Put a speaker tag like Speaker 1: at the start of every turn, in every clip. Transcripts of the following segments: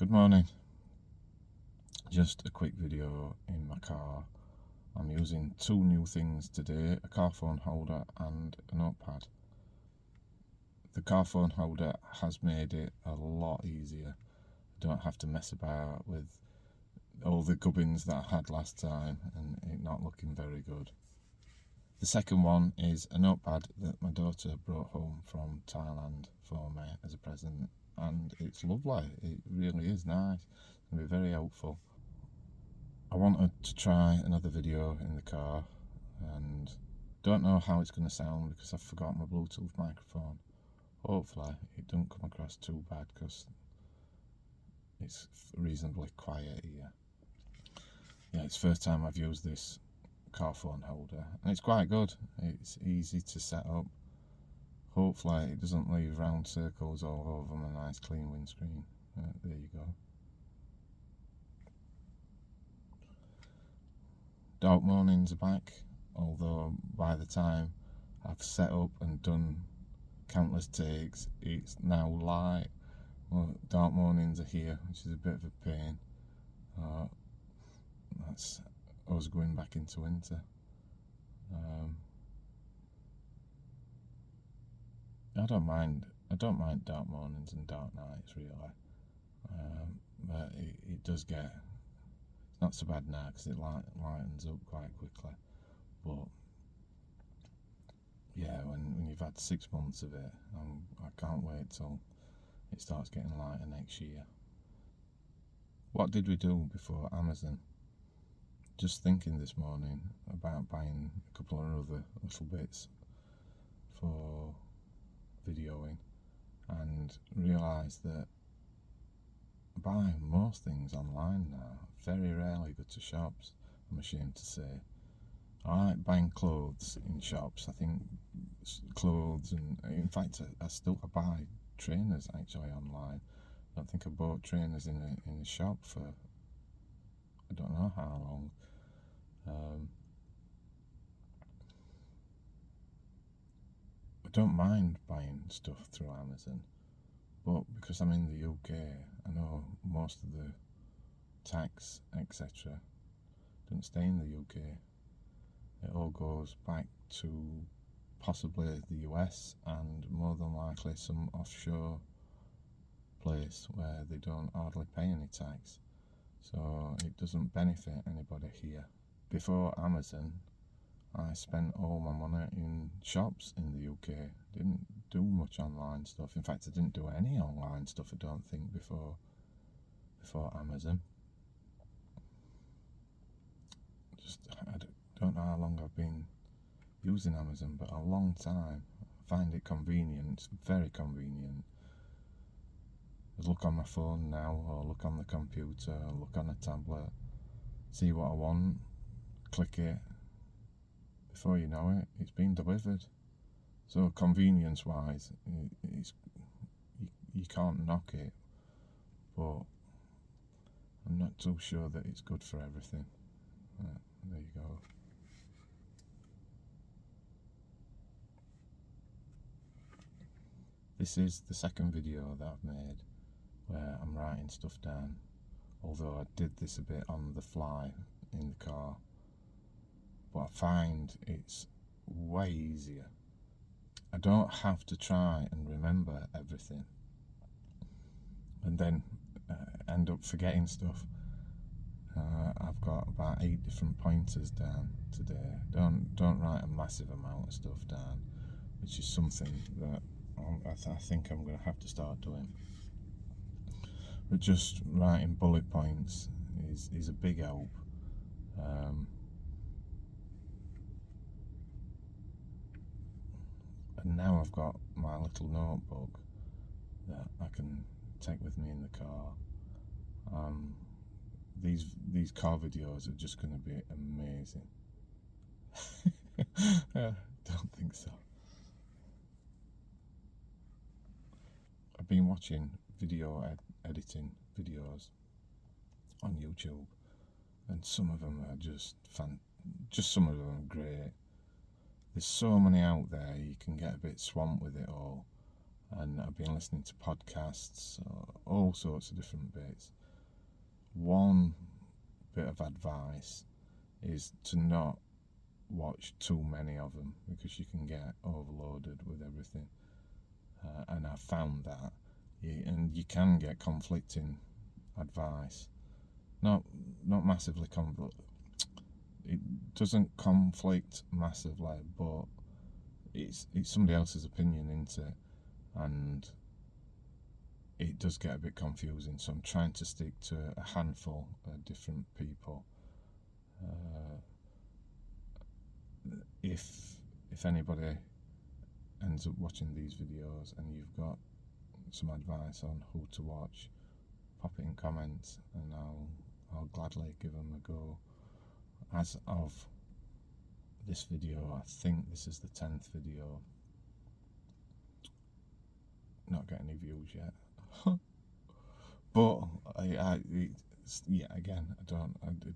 Speaker 1: Good morning. Just a quick video in my car. I'm using two new things today, a car phone holder and a notepad. The car phone holder has made it a lot easier. I don't have to mess about with all the gubbins that I had last time and it not looking very good. The second one is a notepad that my daughter brought home from Thailand for me as a present, and it's lovely. It really is nice. It's going to be very helpful. I wanted to try another video in the car and don't know how it's going to sound because I've forgot my Bluetooth microphone. Hopefully it don't come across too bad because it's reasonably quiet here. Yeah, it's the first time I've used this car phone holder and it's quite good. It's easy to set up. Hopefully it doesn't leave round circles all over my nice clean windscreen. There you go. Dark mornings are back, although by the time I've set up and done countless takes, it's now light. Well, dark mornings are here, which is a bit of a pain. That's us going back into winter. I don't mind dark mornings and dark nights really, but it does get, it's not so bad now because it lightens up quite quickly. But yeah, when you've had 6 months of it, I can't wait till it starts getting lighter next year. What did we do before Amazon? Just thinking this morning about buying a couple of other little bits for videoing and realised that I buy most things online now. Very rarely go to shops, I'm ashamed to say. I like buying clothes in shops. I think clothes, and in fact I buy trainers actually online. I don't think I bought trainers in a shop for I don't know how long. I don't mind buying stuff through Amazon, but because I'm in the UK, I know most of the tax, etc., don't stay in the UK. It all goes back to possibly the US and more than likely some offshore place where they don't hardly pay any tax, so it doesn't benefit anybody here. Before Amazon, I spent all my money in shops in the UK. Didn't do much online stuff. In fact, I didn't do any online stuff, I don't think, before Amazon. I don't know how long I've been using Amazon, but a long time. I find it convenient. It's very convenient. I look on my phone now, or look on the computer, or look on a tablet, see what I want, click it. Before you know it, it's been delivered. So convenience-wise, you can't knock it, but I'm not too sure that it's good for everything. There you go. This is the second video that I've made where I'm writing stuff down, although I did this a bit on the fly in the car, but I find it's way easier. I don't have to try and remember everything and then end up forgetting stuff. I've got about 8 different pointers down today. Don't write a massive amount of stuff down, which is something that I think I'm going to have to start doing. But just writing bullet points is a big help. And now I've got my little notebook that I can take with me in the car. These car videos are just going to be amazing. Don't think so. I've been watching video editing videos on YouTube, and some of them are just some of them are great. There's so many out there, you can get a bit swamped with it all. and I've been listening to podcasts, all sorts of different bits. One bit of advice is to not watch too many of them, because you can get overloaded with everything, and I've found that, and you can get conflicting advice. Not massively it doesn't conflict massively, but it's somebody else's opinion, isn't it? And it does get a bit confusing, so I'm trying to stick to a handful of different people. If anybody ends up watching these videos and you've got some advice on who to watch, pop it in comments and I'll gladly give them a go. As of this video, I think this is the 10th video. Not getting any views yet. But I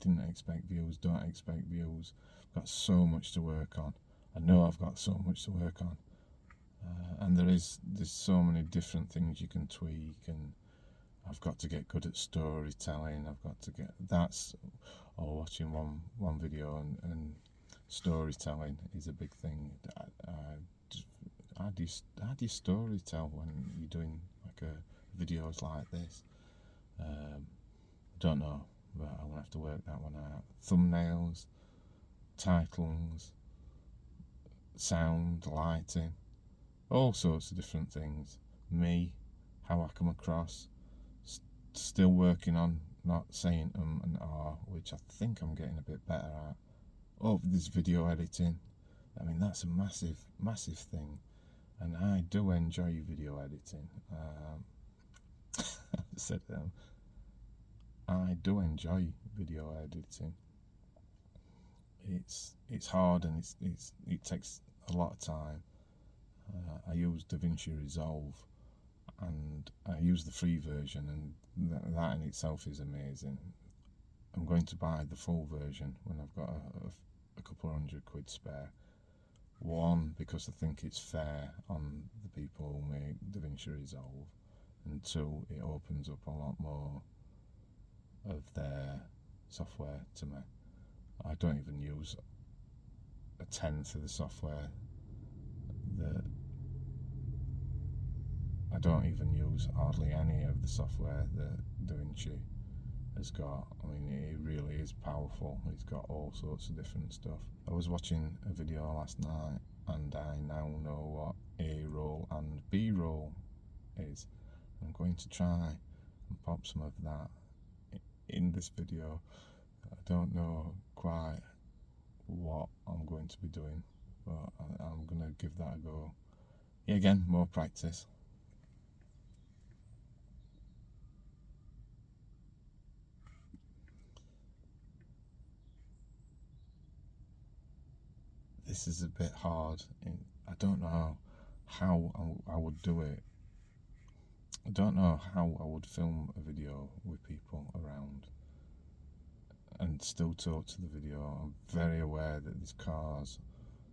Speaker 1: didn't expect views, don't expect views. I've got so much to work on. I know I've got so much to work on. And there's so many different things you can tweak, and I've got to get good at storytelling. I've got to get watching one video and storytelling is a big thing. How do you storytell when you're doing like videos like this? Don't know, but I'm gonna have to work that one out. Thumbnails, titles, sound, lighting, all sorts of different things. Me, how I come across. Still working on not saying and which I think I'm getting a bit better at. Oh, this video editing. I mean, that's a massive thing, and I do enjoy video editing. I said I do enjoy video editing. It's hard, and it takes a lot of time. I use DaVinci Resolve, and I use the free version, and that in itself is amazing. I'm going to buy the full version when I've got a couple of £100 spare. One, because I think it's fair on the people who make DaVinci Resolve, and two, it opens up a lot more of their software to me. I don't even use a tenth of the software I don't even use hardly any of the software that DaVinci has got. I mean, it really is powerful. It's got all sorts of different stuff. I was watching a video last night, and I now know what A-roll and B-roll is. I'm going to try and pop some of that in this video. I don't know quite what I'm going to be doing, but I'm going to give that a go. Yeah, again, more practice. This is a bit hard. I don't know how I would do it. I don't know how I would film a video with people around and still talk to the video. I'm very aware that there's cars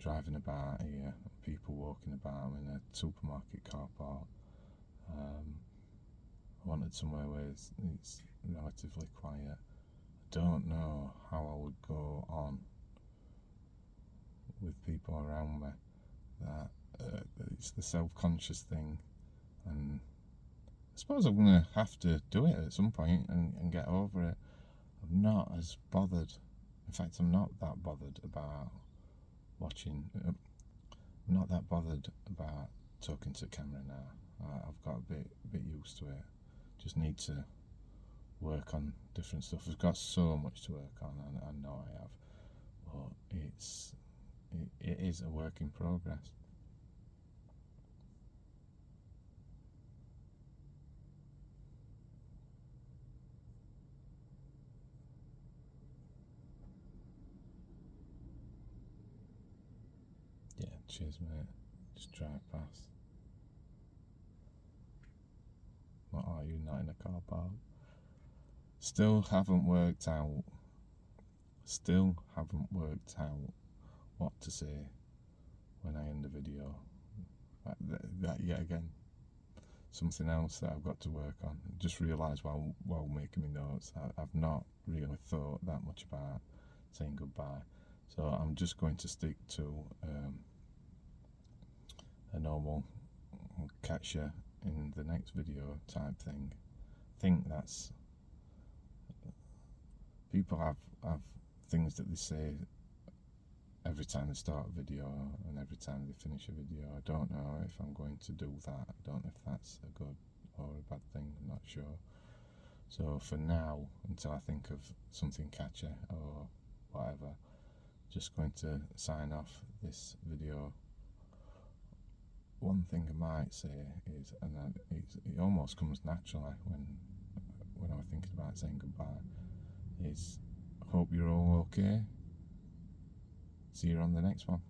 Speaker 1: driving about here, people walking about. I'm in a supermarket car park. I wanted somewhere where it's relatively quiet. I don't know how I would go on with people around me. That it's the self-conscious thing, and I suppose I'm going to have to do it at some point and get over it. I'm not as bothered. In fact, I'm not that bothered about watching. I'm not that bothered about talking to camera now. I've got a bit used to it. Just need to work on different stuff. I've got so much to work on, and I know I have. But it is a work in progress. Yeah, cheers mate. Just drive past. What are you, not in a car park? Still haven't worked out what to say when I end the video. That yet again. something else that I've got to work on. Just realised while making my notes that I've not really thought that much about saying goodbye. So I'm just going to stick to a normal catch you in the next video type thing. I think that's, people have things that they say every time they start a video and every time they finish a video. I don't know if I'm going to do that. I don't know if that's a good or a bad thing, I'm not sure. So for now, until I think of something catchy or whatever, just going to sign off this video. One thing I might say is, and it almost comes naturally when I'm thinking about saying goodbye, is hope you're all okay. See you on the next one.